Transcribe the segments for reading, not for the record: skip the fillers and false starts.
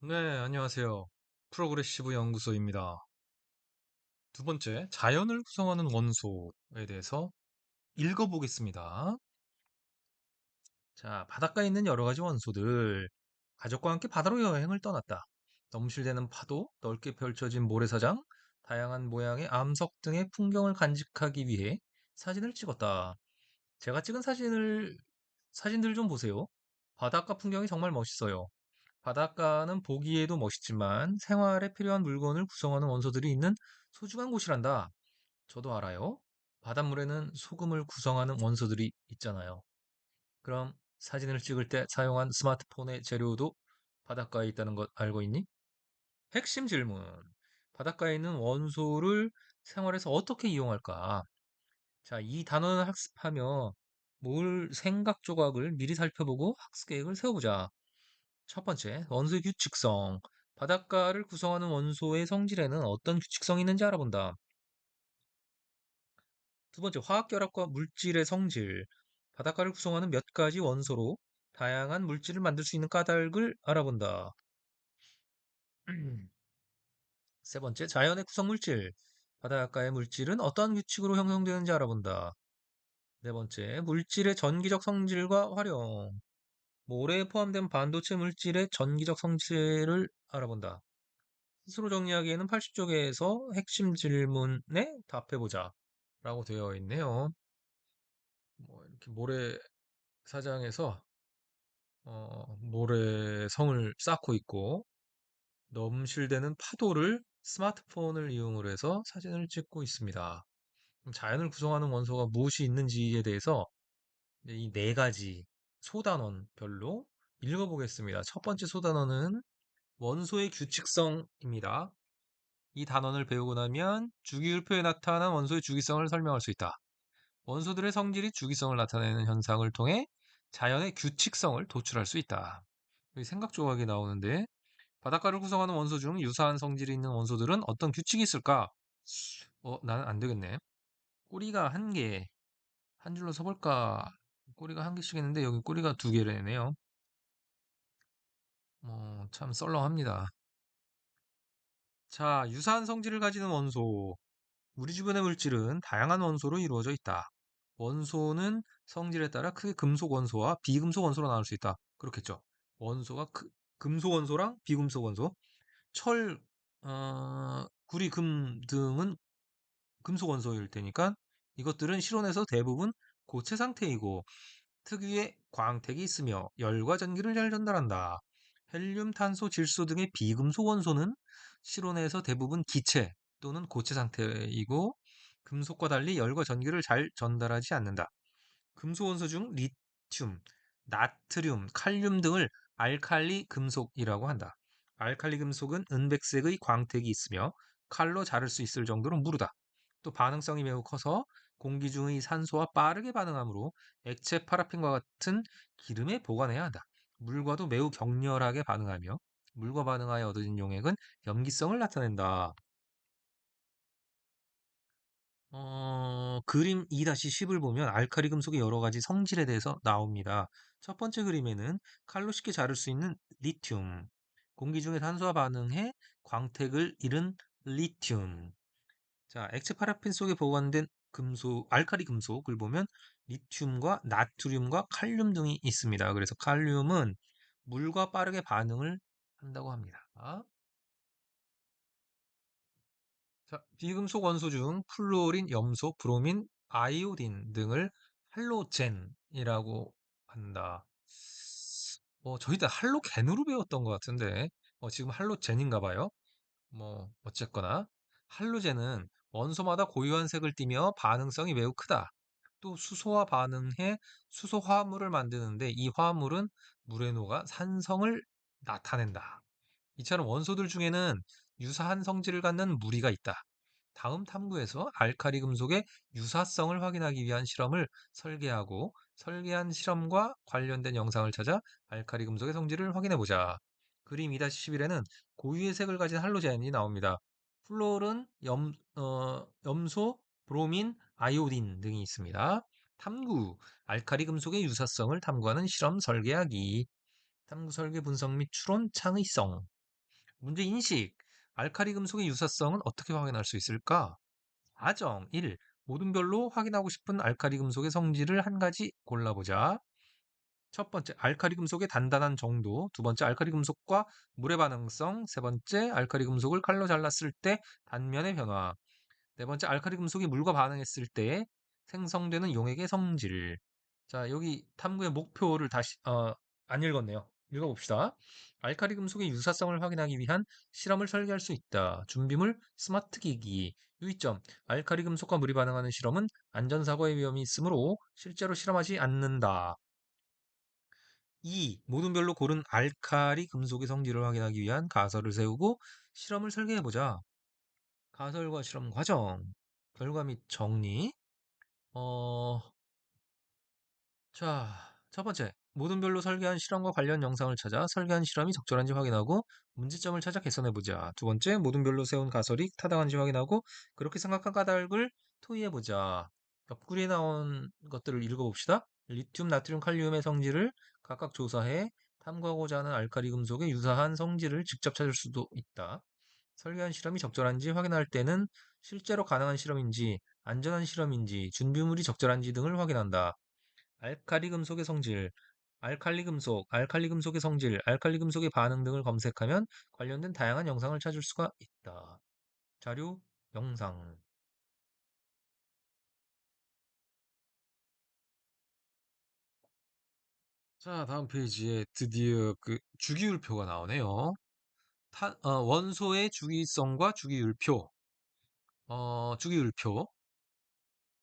네, 안녕하세요. 프로그레시브 연구소입니다. 두 번째, 자연을 구성하는 원소에 대해서 읽어보겠습니다. 자, 바닷가에 있는 여러 가지 원소들. 가족과 함께 바다로 여행을 떠났다. 넘실대는 파도, 넓게 펼쳐진 모래사장, 다양한 모양의 암석 등의 풍경을 간직하기 위해 사진을 찍었다. 제가 찍은 사진들 좀 보세요. 바닷가 풍경이 정말 멋있어요. 바닷가는 보기에도 멋있지만 생활에 필요한 물건을 구성하는 원소들이 있는 소중한 곳이란다. 저도 알아요. 바닷물에는 소금을 구성하는 원소들이 있잖아요. 그럼 사진을 찍을 때 사용한 스마트폰의 재료도 바닷가에 있다는 것 알고 있니? 핵심 질문. 바닷가에 있는 원소를 생활에서 어떻게 이용할까? 자, 이 단원을 학습하며 생각 조각을 미리 살펴보고 학습 계획을 세워보자. 첫 번째, 원소의 규칙성. 바닷가를 구성하는 원소의 성질에는 어떤 규칙성이 있는지 알아본다. 두 번째, 화학 결합과 물질의 성질. 바닷가를 구성하는 몇 가지 원소로 다양한 물질을 만들 수 있는 까닭을 알아본다. 세 번째, 자연의 구성 물질. 바닷가의 물질은 어떠한 규칙으로 형성되는지 알아본다. 네 번째, 물질의 전기적 성질과 활용. 모래에 포함된 반도체 물질의 전기적 성질을 알아본다. 스스로 정리하기에는 80쪽에서 핵심 질문에 답해보자 라고 되어 있네요. 이렇게 모래사장에서 모래성을 쌓고 있고 넘실대는 파도를 스마트폰을 이용을 해서 사진을 찍고 있습니다. 그럼 자연을 구성하는 원소가 무엇이 있는지에 대해서 이 네 가지 소단원별로 읽어보겠습니다. 첫 번째 소단원은 원소의 규칙성입니다. 이 단원을 배우고 나면 주기율표에 나타난 원소의 주기성을 설명할 수 있다. 원소들의 성질이 주기성을 나타내는 현상을 통해 자연의 규칙성을 도출할 수 있다. 여기 생각 조각이 나오는데 바닷가를 구성하는 원소 중 유사한 성질이 있는 원소들은 어떤 규칙이 있을까? 나는 안 되겠네. 꼬리가 한 개, 한 줄로 서볼까? 꼬리가 한 개씩 있는데 여기 꼬리가 두 개래네요. 참 썰렁합니다. 자, 유사한 성질을 가지는 원소. 우리 주변의 물질은 다양한 원소로 이루어져 있다. 원소는 성질에 따라 크게 금속 원소와 비금속 원소로 나눌 수 있다. 그렇겠죠. 원소가 금속 원소랑 비금속 원소. 철, 구리, 금 등은 금속 원소일 테니까 이것들은 실온에서 대부분 고체 상태이고 특유의 광택이 있으며 열과 전기를 잘 전달한다. 헬륨, 탄소, 질소 등의 비금속 원소는 실온에서 대부분 기체 또는 고체 상태이고 금속과 달리 열과 전기를 잘 전달하지 않는다. 금속 원소 중 리튬, 나트륨, 칼륨 등을 알칼리 금속이라고 한다. 알칼리 금속은 은백색의 광택이 있으며 칼로 자를 수 있을 정도로 무르다. 또 반응성이 매우 커서 공기 중의 산소와 빠르게 반응하므로 액체 파라핀과 같은 기름에 보관해야 한다. 물과도 매우 격렬하게 반응하며 물과 반응하여 얻어진 용액은 염기성을 나타낸다. 그림 2-10을 보면 알칼리 금속의 여러 가지 성질에 대해서 나옵니다. 첫 번째 그림에는 칼로 쉽게 자를 수 있는 리튬, 공기 중에 탄소와 반응해 광택을 잃은 리튬. 자, 액체 파라핀 속에 보관된 알칼리 금속을 보면 리튬과 나트륨과 칼륨 등이 있습니다. 그래서 칼륨은 물과 빠르게 반응을 한다고 합니다. 자, 비금속 원소 중 플루오린, 염소, 브로민, 아이오딘 등을 할로젠이라고 한다. 저희 때 할로겐으로 배웠던 것 같은데, 지금 할로젠인가 봐요. 어쨌거나, 할로젠은 원소마다 고유한 색을 띠며 반응성이 매우 크다. 또 수소와 반응해 수소 화합물을 만드는데 이 화합물은 물에 녹아 산성을 나타낸다. 이처럼 원소들 중에는 유사한 성질을 갖는 무리가 있다. 다음 탐구에서 알칼리 금속의 유사성을 확인하기 위한 실험을 설계하고 설계한 실험과 관련된 영상을 찾아 알칼리 금속의 성질을 확인해 보자. 그림 2-11에는 고유의 색을 가진 할로젠이 나옵니다. 플로른, 염소, 브로민, 아이오딘 등이 있습니다. 탐구, 알칼리 금속의 유사성을 탐구하는 실험 설계하기. 탐구 설계 분석 및 추론 창의성. 문제 인식. 알칼리 금속의 유사성은 어떻게 확인할 수 있을까? 과정 1. 모든 별로 확인하고 싶은 알칼리 금속의 성질을 한 가지 골라보자. 첫 번째, 알칼리 금속의 단단한 정도. 두 번째, 알칼리 금속과 물의 반응성. 세 번째, 알칼리 금속을 칼로 잘랐을 때 단면의 변화. 네 번째, 알칼리 금속이 물과 반응했을 때 생성되는 용액의 성질. 자, 여기 탐구의 목표를 안 읽었네요. 읽어봅시다. 알칼리 금속의 유사성을 확인하기 위한 실험을 설계할 수 있다. 준비물, 스마트 기기. 유의점, 알칼리 금속과 물이 반응하는 실험은 안전사고의 위험이 있으므로 실제로 실험하지 않는다. 2. 모든 별로 고른 알칼리 금속의 성질을 확인하기 위한 가설을 세우고 실험을 설계해보자. 가설과 실험 과정, 결과 및 정리. 어, 자, 첫 번째, 모든 별로 설계한 실험과 관련 영상을 찾아 설계한 실험이 적절한지 확인하고 문제점을 찾아 개선해보자. 두 번째, 모든 별로 세운 가설이 타당한지 확인하고 그렇게 생각한 까닭을 토의해보자. 옆구리에 나온 것들을 읽어봅시다. 리튬, 나트륨, 칼륨의 성질을 각각 조사해 탐구하고자 하는 알칼리 금속의 유사한 성질을 직접 찾을 수도 있다. 설계한 실험이 적절한지 확인할 때는 실제로 가능한 실험인지, 안전한 실험인지, 준비물이 적절한지 등을 확인한다. 알칼리 금속의 성질, 알칼리 금속, 알칼리 금속의 성질, 알칼리 금속의 반응 등을 검색하면 관련된 다양한 영상을 찾을 수가 있다. 자료, 영상. 자, 다음 페이지에 드디어 그 주기율표가 나오네요. 원소의 주기성과 주기율표. 주기율표.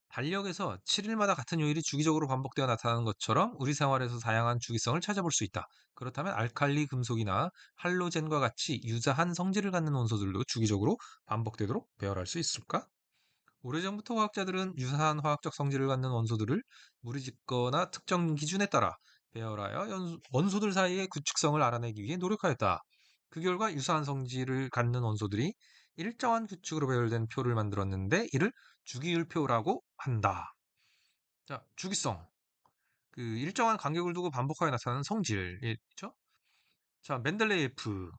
달력에서 7일마다 같은 요일이 주기적으로 반복되어 나타나는 것처럼 우리 생활에서 다양한 주기성을 찾아볼 수 있다. 그렇다면 알칼리 금속이나 할로젠과 같이 유사한 성질을 갖는 원소들도 주기적으로 반복되도록 배열할 수 있을까? 오래전부터 과학자들은 유사한 화학적 성질을 갖는 원소들을 무리짓거나 특정 기준에 따라 배열하여 원소들 사이의 규칙성을 알아내기 위해 노력하였다. 그 결과 유사한 성질을 갖는 원소들이 일정한 규칙으로 배열된 표를 만들었는데 이를 주기율표라고 한다. 자, 주기성. 그 일정한 간격을 두고 반복하여 나타나는 성질이죠. 자, 멘델레예프,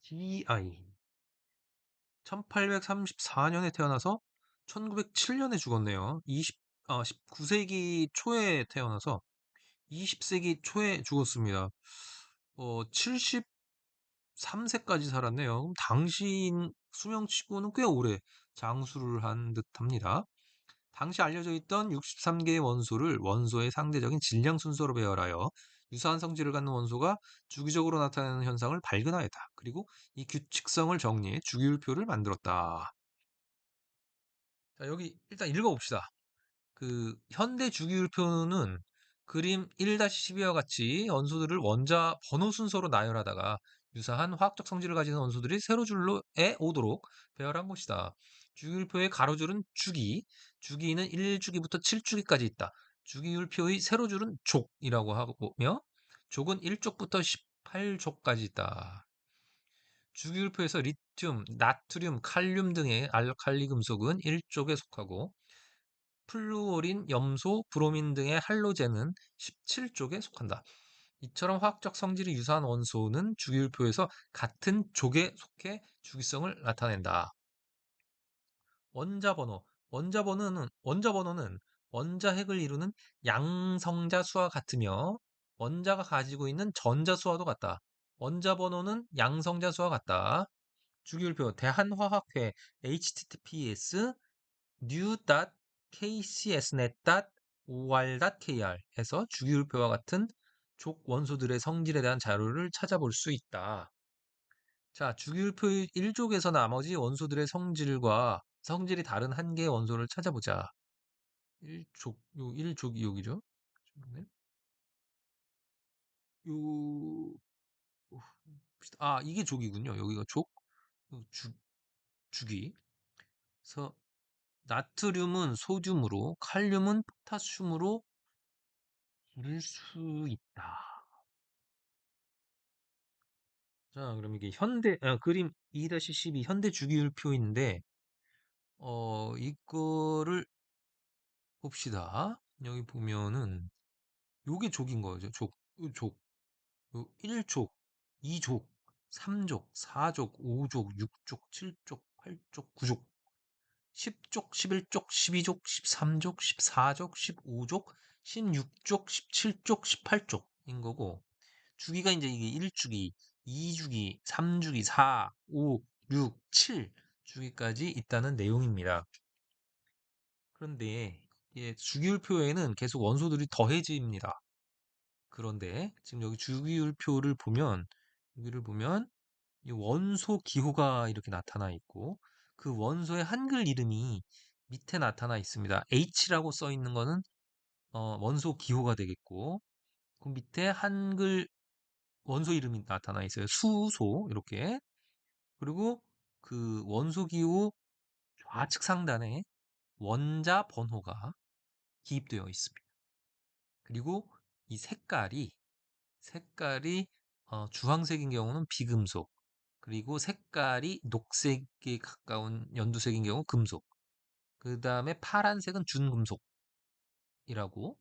GI. 1834년에 태어나서 1907년에 죽었네요. 19세기 초에 태어나서 20세기 초에 죽었습니다. 73세까지 살았네요. 그럼 당신 수명치고는 꽤 오래 장수를 한 듯합니다. 당시 알려져 있던 63개의 원소를 원소의 상대적인 질량 순서로 배열하여 유사한 성질을 갖는 원소가 주기적으로 나타나는 현상을 발견하였다. 그리고 이 규칙성을 정리해 주기율표를 만들었다. 자, 여기 일단 읽어봅시다. 그 현대 주기율표는 그림 1-12와 같이 원소들을 원자 번호 순서로 나열하다가 유사한 화학적 성질을 가지는 원소들이 세로 줄로에 오도록 배열한 것이다. 주기율표의 가로줄은 주기, 주기는 1주기부터 7주기까지 있다. 주기율표의 세로줄은 족이라고 하고며 족은 1족부터 18족까지 있다. 주기율표에서 리튬, 나트륨, 칼륨 등의 알칼리 금속은 1족에 속하고 플루오린, 염소, 브로민 등의 할로젠은 17족에 속한다. 이처럼 화학적 성질이 유사한 원소는 주기율표에서 같은 족에 속해 주기성을 나타낸다. 원자 번호. 원자 번호는 원자핵을 이루는 양성자 수와 같으며 원자가 가지고 있는 전자 수와도 같다. 원자 번호는 양성자 수와 같다. 주기율표 대한화학회 https new.kcsnet.or.kr에서 주기율표와 같은 족 원소들의 성질에 대한 자료를 찾아볼 수 있다. 자, 주기율표 1족에서 나머지 원소들의 성질이 다른 한 개의 원소를 찾아보자. 1족, 요 1족이 여기죠? 네. 요, 이게 족이군요. 여기가 족, 요 주기. 그래서 나트륨은 소듐으로, 칼륨은 포타슘으로 부를 수 있다. 자, 그럼 이게 그림 2-12 현대 주기율표인데, 이거를 봅시다. 여기 보면은, 요게 족인 거죠. 족, 요 족, 요 1족. 2족, 3족, 4족, 5족, 6족, 7족, 8족, 9족, 10족, 11족, 12족, 13족, 14족, 15족, 16족, 17족, 18족인 거고, 주기가 이제 이게 1주기, 2주기, 3주기, 4, 5, 6, 7주기까지 있다는 내용입니다. 그런데 이 주기율표에는 계속 원소들이 더해집니다. 그런데 지금 여기 주기율표를 보면 여기를 보면 이 원소 기호가 이렇게 나타나 있고 그 원소의 한글 이름이 밑에 나타나 있습니다. H라고 써 있는 거는 원소 기호가 되겠고 그 밑에 한글 원소 이름이 나타나 있어요. 수소 이렇게. 그리고 그 원소 기호 좌측 상단에 원자 번호가 기입되어 있습니다. 그리고 이 색깔이 주황색인 경우는 비금속, 그리고 색깔이 녹색에 가까운 연두색인 경우 금속, 그 다음에 파란색은 준금속이라고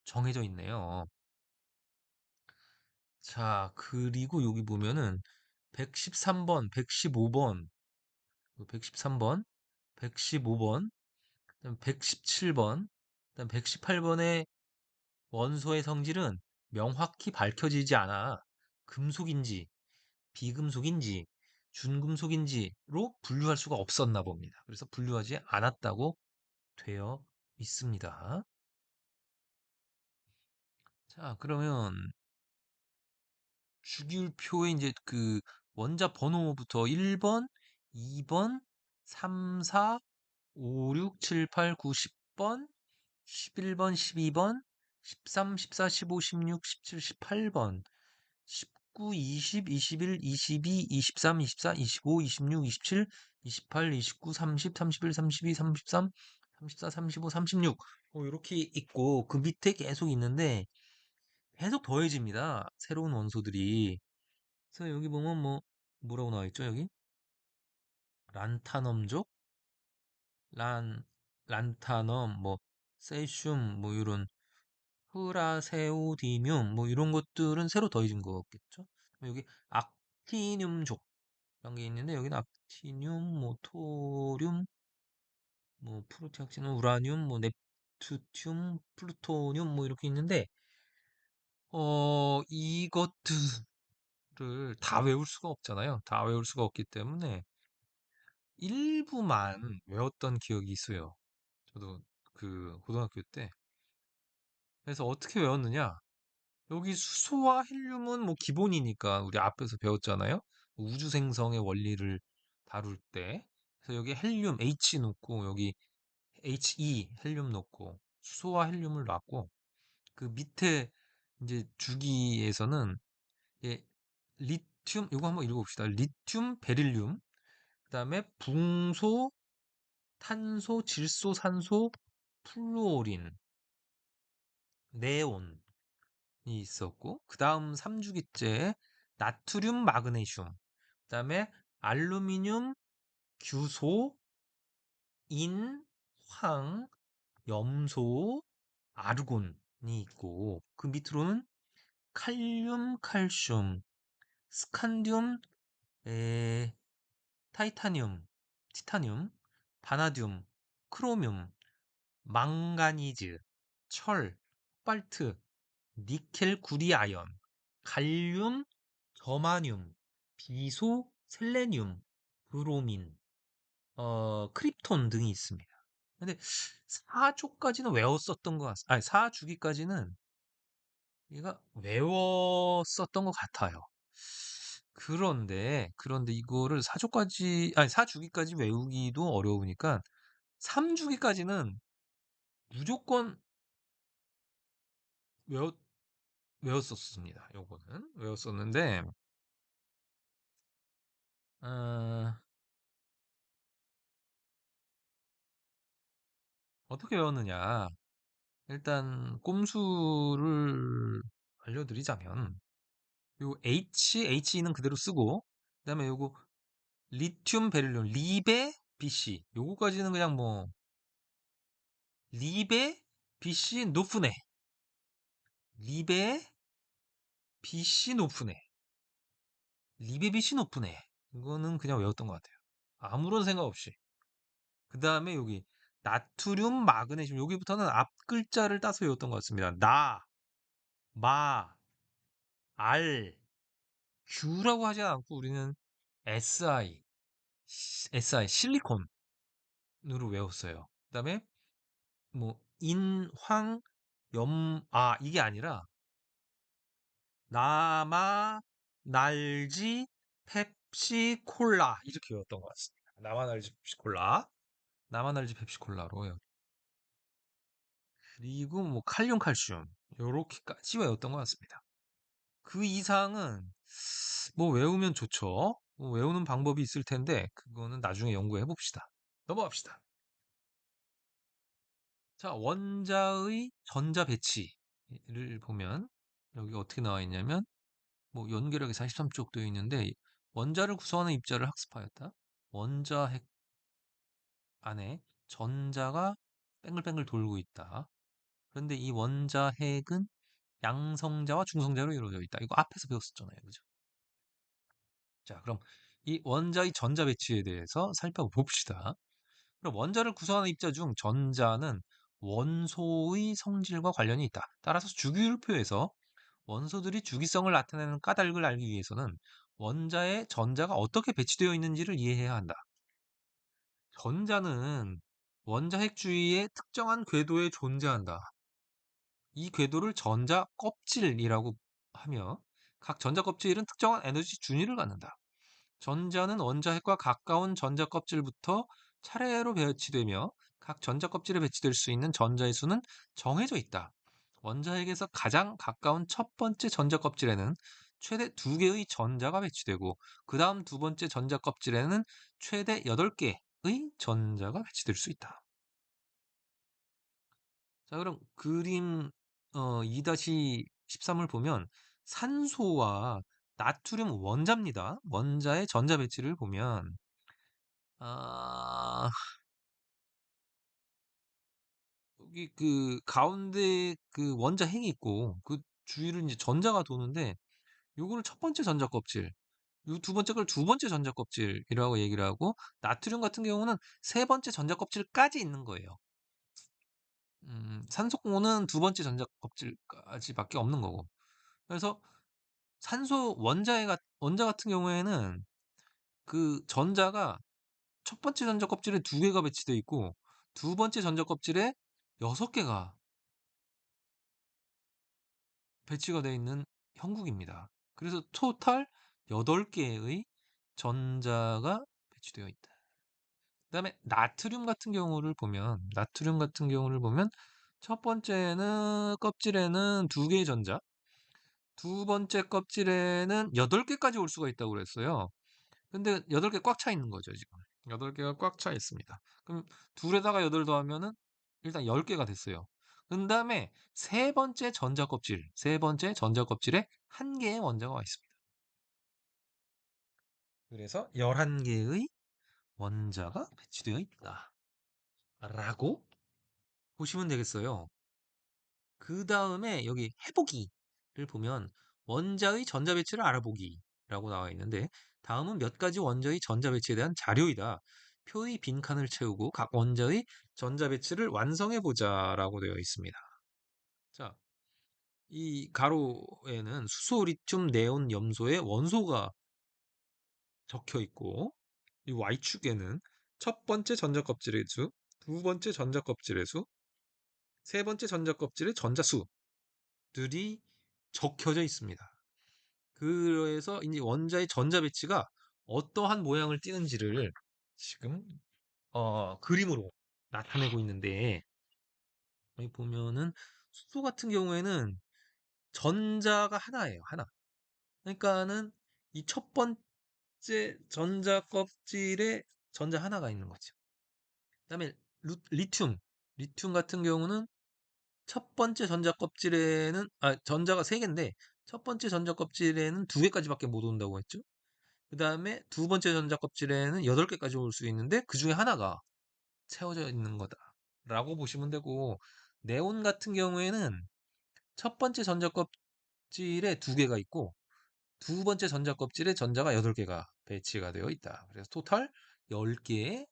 정해져 있네요. 자, 그리고 여기 보면은 113번, 115번, 113번, 115번, 117번, 118번의 원소의 성질은 명확히 밝혀지지 않아 금속인지 비금속인지 준금속인지로 분류할 수가 없었나 봅니다. 그래서 분류하지 않았다고 되어 있습니다. 자, 그러면 주기율표에 이제 그 원자 번호부터 1번, 2번, 3, 4, 5, 6, 7, 8, 9, 10번, 11번, 12번, 13, 14, 15, 16, 17, 18번, 19, 20, 21, 22, 23, 24, 25, 26, 27, 28, 29, 30, 31, 32, 33, 34, 35, 36 이렇게 있고 그 밑에 계속 있는데 계속 더해집니다. 새로운 원소들이. 그래서 여기 보면 뭐라고 나와 있죠? 여기 란타넘족, 란 란타넘, 세슘, 이런 프라세오디뮴 이런 것들은 새로 더해진 거겠죠? 여기 악티늄족 이런 게 있는데 여기는 악티늄, 토륨, 프로티악신, 우라늄, 넵투튬, 플루토늄 이렇게 있는데 이것들을 다 외울 수가 없잖아요. 다 외울 수가 없기 때문에 일부만 외웠던 기억이 있어요. 저도 그 고등학교 때. 그래서 어떻게 외웠느냐? 여기 수소와 헬륨은 기본이니까 우리 앞에서 배웠잖아요. 우주 생성의 원리를 다룰 때. 그래서 여기 헬륨 H 놓고 여기 He 헬륨 넣고 수소와 헬륨을 놨고 그 밑에 이제 주기에서는 예, 리튬 이거 한번 읽어봅시다. 리튬, 베릴륨, 그다음에 붕소, 탄소, 질소, 산소, 플루오린, 네온이 있었고 그다음 3주기째 나트륨, 마그네슘, 그다음에 알루미늄, 규소, 인, 황, 염소, 아르곤이 있고 그 밑으로는 칼륨, 칼슘, 스칸듐, 에, 타이타늄, 티타늄, 바나듐, 크로뮴, 망가니즈, 철, 코발트, 니켈, 구리, 아연, 갈륨, 저마늄, 비소, 셀레늄, 브로민, 크립톤 등이 있습니다. 근데 4조까지는 외웠었던 것 같습니다. 아니, 4주기까지는 얘가 외웠었던 것 같아요. 그런데 이거를 4조까지, 아니, 4주기까지 외우기도 어려우니까 3주기까지는 무조건 외웠, 외웠었습니다. 요거는. 외웠었는데, 어, 어떻게 외웠느냐. 일단, 꼼수를 알려드리자면, 요 He는 그대로 쓰고, 그 다음에 요거 리튬, 베릴륨, 리베, BC. 요거까지는 그냥 리베, BC, 노프네. 리베, BC, 노프네. 리베비시노프네. 이거는 그냥 외웠던 것 같아요. 아무런 생각 없이. 그 다음에 여기 나트륨, 마그네슘. 여기부터는 앞 글자를 따서 외웠던 것 같습니다. 나, 마, 알, 규라고 하지 않고 우리는 SI, SI, 실리콘으로 외웠어요. 그 다음에 뭐 인, 황, 이게 아니라 나마, 날지, 펩시, 콜라 이렇게 외웠던 것 같습니다. 나마, 날지, 펩시, 콜라. 나마, 날지, 펩시, 콜라로 외웠. 그리고 뭐 칼륨, 칼슘 요렇게까지 외웠던 것 같습니다. 그 이상은 뭐 외우면 좋죠. 뭐 외우는 방법이 있을 텐데 그거는 나중에 연구해 봅시다. 넘어갑시다. 자, 원자의 전자 배치를 보면 여기 어떻게 나와 있냐면 뭐 연결하기 43쪽 되어 있는데 원자를 구성하는 입자를 학습하였다. 원자 핵 안에 전자가 뱅글뱅글 돌고 있다. 그런데 이 원자 핵은 양성자와 중성자로 이루어져 있다. 이거 앞에서 배웠었잖아요. 그죠? 자, 그럼 이 원자의 전자 배치에 대해서 살펴봅시다. 그럼 원자를 구성하는 입자 중 전자는 원소의 성질과 관련이 있다. 따라서 주기율표에서 원소들이 주기성을 나타내는 까닭을 알기 위해서는 원자의 전자가 어떻게 배치되어 있는지를 이해해야 한다. 전자는 원자 핵 주위에 특정한 궤도에 존재한다. 이 궤도를 전자 껍질이라고 하며 각 전자 껍질은 특정한 에너지 준위를 갖는다. 전자는 원자핵과 가까운 전자 껍질부터 차례로 배치되며 각 전자 껍질에 배치될 수 있는 전자의 수는 정해져 있다. 원자핵에서 가장 가까운 첫 번째 전자 껍질에는 최대 2개의 전자가 배치되고 그 다음 두 번째 전자 껍질에는 최대 8개의 전자가 배치될 수 있다. 자, 그럼 그림 2-13을 보면 산소와 나트륨 원자입니다. 원자의 전자 배치를 보면 아, 여기 그 가운데 그 원자 핵이 있고 그 주위를 이제 전자가 도는데 요거를 첫 번째 전자 껍질, 요 두 번째 걸 두 번째 전자 껍질이라고 얘기를 하고 나트륨 같은 경우는 세 번째 전자 껍질까지 있는 거예요. 산소는 두 번째 전자 껍질까지밖에 없는 거고. 그래서 산소 원자 같은 경우에는 그 전자가 첫 번째 전자 껍질에 두 개가 배치되어 있고 두 번째 전자 껍질에 여섯 개가 배치가 되어 있는 형국입니다. 그래서 토탈 8개의 전자가 배치되어 있다. 그다음에 나트륨 같은 경우를 보면 첫 번째는 껍질에는 두 개의 전자, 두 번째 껍질에는 8개까지 올 수가 있다고 그랬어요. 근데 8개 꽉 차 있는 거죠, 지금. 8개가 꽉 차 있습니다. 그럼 둘에다가 8 더하면은 일단 10개가 됐어요. 그 다음에 세 번째 전자 껍질에 한 개의 원자가 와 있습니다. 그래서 11개의 원자가 배치되어 있다. 라고 보시면 되겠어요. 그 다음에 여기 해보기를 보면 원자의 전자 배치를 알아보기라고 나와 있는데 다음은 몇 가지 원자의 전자 배치에 대한 자료이다. 표의 빈칸을 채우고 각 원자의 전자 배치를 완성해 보자라고 되어 있습니다. 자, 이 가로에는 수소, 리튬, 네온, 염소의 원소가 적혀 있고 이 Y축에는 첫 번째 전자 껍질의 수, 두 번째 전자 껍질의 수, 세 번째 전자 껍질의 전자수들이 적혀져 있습니다. 그래서 이제 원자의 전자 배치가 어떠한 모양을 띠는지를 지금 그림으로 나타내고 있는데 여기 보면은 수소 같은 경우에는 전자가 하나예요, 하나. 그러니까는 이 첫 번째 전자 껍질에 전자 하나가 있는 거죠. 그다음에 리튬 같은 경우는 첫 번째 전자 껍질에는 전자가 세 개인데 첫 번째 전자 껍질에는 두 개까지밖에 못 온다고 했죠. 그 다음에 두 번째 전자 껍질에는 8개까지 올 수 있는데 그 중에 하나가 채워져 있는 거다. 라고 보시면 되고, 네온 같은 경우에는 첫 번째 전자 껍질에 두 개가 있고, 두 번째 전자 껍질에 전자가 8개가 배치가 되어 있다. 그래서 토탈 10개의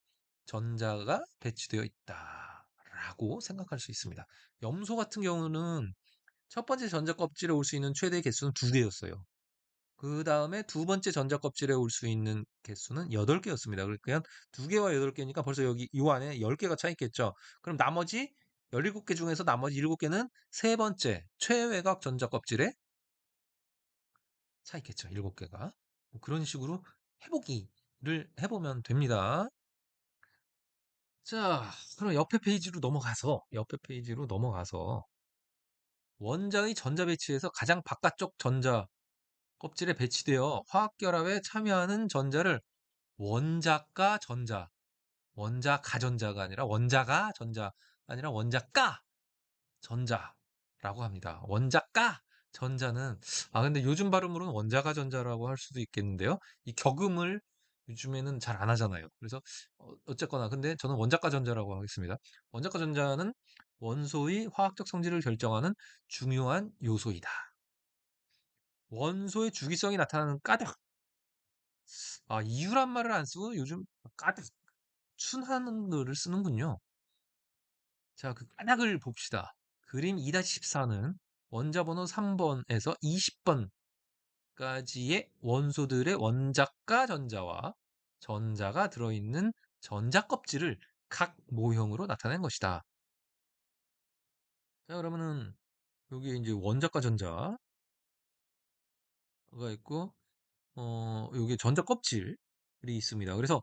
전자가 배치되어 있다라고 생각할 수 있습니다. 염소 같은 경우는 첫 번째 전자 껍질에 올 수 있는 최대 개수는 2개였어요. 그 다음에 두 번째 전자 껍질에 올 수 있는 개수는 8개였습니다. 그러니까 2개와 8개니까 벌써 여기 이 안에 10개가 차 있겠죠. 그럼 나머지 17개 중에서 나머지 7개는 세 번째 최외곽 전자 껍질에 차 있겠죠. 7개가. 그런 식으로 해보기를 해보면 됩니다. 자, 그럼 옆에 페이지로 넘어가서 원자의 전자 배치에서 가장 바깥쪽 전자 껍질에 배치되어 화학결합에 참여하는 전자를 원자가 전자, 원자가 전자가 아니라 원자가 전자, 아니라 원자가 전자라고 합니다. 원자가 전자는 근데 요즘 발음으로는 원자가 전자라고 할 수도 있겠는데요. 이 격음을 요즘에는 잘 안 하잖아요. 그래서 어쨌거나 근데 저는 원자가 전자라고 하겠습니다. 원자가 전자는 원소의 화학적 성질을 결정하는 중요한 요소이다. 원소의 주기성이 나타나는 까닭. 이유란 말을 안 쓰고 요즘 까닭, 순환을 쓰는군요. 자, 그 까닭을 봅시다. 그림 2-14는 원자 번호 3번에서 20번까지의 원소들의 원자가 전자와 전자가 들어있는 전자 껍질을 각 모형으로 나타낸 것이다. 자, 그러면은 여기 이제 원자가 전자가 있고, 여기 전자 껍질이 있습니다. 그래서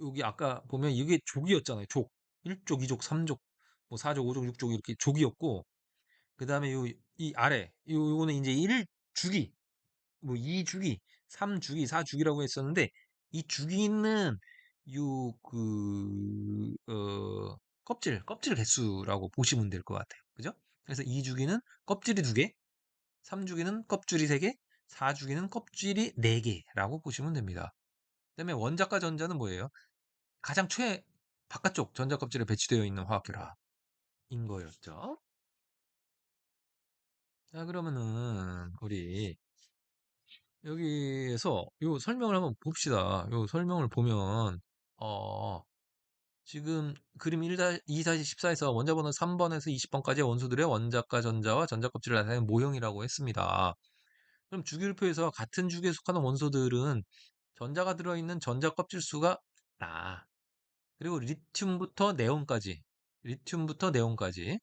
여기 아까 보면 이게 족이었잖아요. 족. 1족, 2족, 3족, 뭐 4족, 5족, 6족 이렇게 족이었고, 그 다음에 이 아래, 요거는 이제 1주기, 뭐 2주기, 3주기, 4주기라고 했었는데, 이 주기는 껍질 개수라고 보시면 될 것 같아요. 그죠? 그래서 2주기는 껍질이 2개, 3주기는 껍질이 3개, 4주기는 껍질이 4개라고 보시면 됩니다. 그다음에 원자과 전자는 뭐예요? 가장 바깥쪽 전자 껍질에 배치되어 있는 화학결합인 거였죠. 자, 그러면은 우리 여기에서 요 설명을 한번 봅시다. 요 설명을 보면 어 지금 그림 2-14에서 원자 번호 3번에서 20번까지의 원소들의 원자과 전자와 전자 껍질을 나타내는 모형이라고 했습니다. 그럼 주기율표에서 같은 주기에 속하는 원소들은 전자가 들어있는 전자 껍질 수가 나. 그리고 리튬부터 네온까지 리튬부터 네온까지의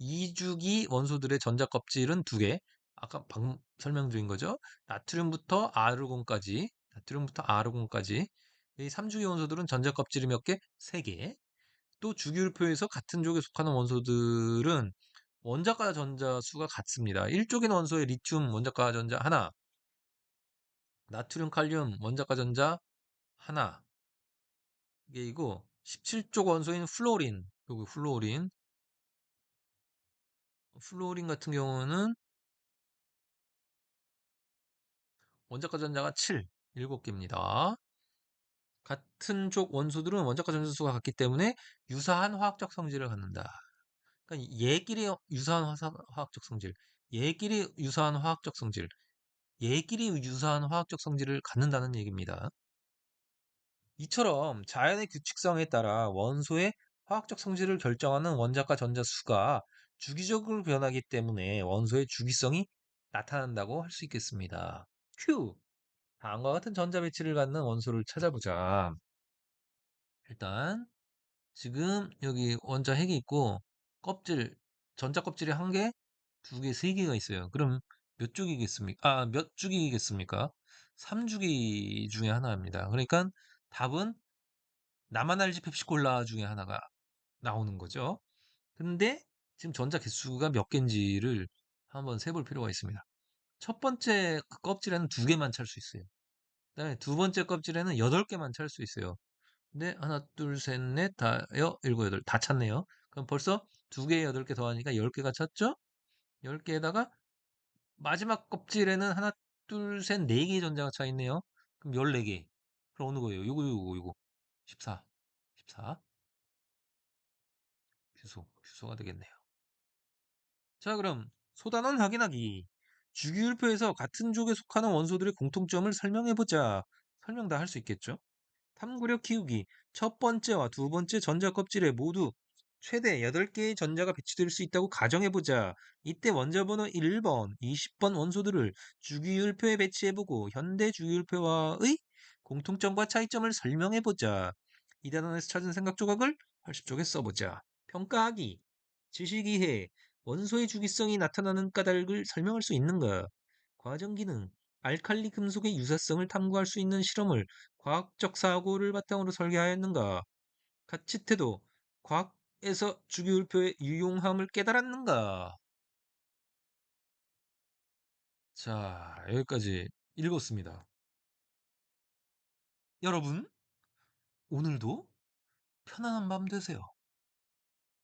이주기 원소들의 전자 껍질은 2개. 아까 방금 설명드린 거죠. 나트륨부터 아르곤까지 이 3주기 원소들은 전자 껍질이 몇 개? 3개. 또 주기율표에서 같은 족에 속하는 원소들은 원자과 전자 수가 같습니다. 1족인 원소의 리튬 원자과 전자 하나, 나트륨, 칼륨 원자과 전자 하나. 이게이고 17족 원소인 플로린 같은 경우는 원자과 전자가 7개입니다. 같은 쪽 원소들은 원자과 전자수가 같기 때문에 유사한 화학적 성질을 갖는다. 그러니까 얘끼리 유사한 화학적 성질, 얘끼리 유사한 화학적 성질, 얘끼리 유사한 화학적 성질을 갖는다는 얘기입니다. 이처럼 자연의 규칙성에 따라 원소의 화학적 성질을 결정하는 원자과 전자 수가 주기적으로 변하기 때문에 원소의 주기성이 나타난다고 할 수 있겠습니다. 큐! 다음과 같은 전자 배치를 갖는 원소를 찾아보자. 일단 지금 여기 원자 핵이 있고 껍질, 전자 껍질이 1개, 2개, 3개가 있어요. 그럼 몇 쪽이겠습니까? 몇 주기겠습니까? 3주기 중에 하나입니다. 그러니까 답은 나만 알지 펩시콜라 중에 하나가 나오는 거죠. 근데 지금 전자 개수가 몇 개인지를 한번 세볼 필요가 있습니다. 첫 번째 그 껍질에는 2개만 찰 수 있어요. 그다음에 두 번째 껍질에는 8개만 찰 수 있어요. 근데 하나, 둘, 셋, 넷, 다, 일곱, 여덟 다 찼네요. 그럼 벌써 2개, 8개 더하니까 10개가 찼죠? 10개에다가 마지막 껍질에는 하나, 둘, 셋, 4개의 전자가 차 있네요. 그럼 14개. 그럼 어느 거예요? 요거. 14. 14. 규소가 되겠네요. 자, 그럼 소단원 확인하기. 주기율표에서 같은 족에 속하는 원소들의 공통점을 설명해보자. 설명 다 할 수 있겠죠? 탐구력 키우기. 첫 번째와 두 번째 전자 껍질에 모두 최대 8개의 전자가 배치될 수 있다고 가정해보자. 이때 원자 번호 1번, 20번 원소들을 주기율표에 배치해보고 현대 주기율표와의 공통점과 차이점을 설명해보자. 이 단원에서 찾은 생각 조각을 80쪽에 써보자. 평가하기. 지식이해. 원소의 주기성이 나타나는 까닭을 설명할 수 있는가? 과정 기능. 알칼리 금속의 유사성을 탐구할 수 있는 실험을 과학적 사고를 바탕으로 설계하였는가? 가치 태도. 과학에서 주기율표의 유용함을 깨달았는가? 자, 여기까지 읽었습니다. 여러분, 오늘도 편안한 밤 되세요.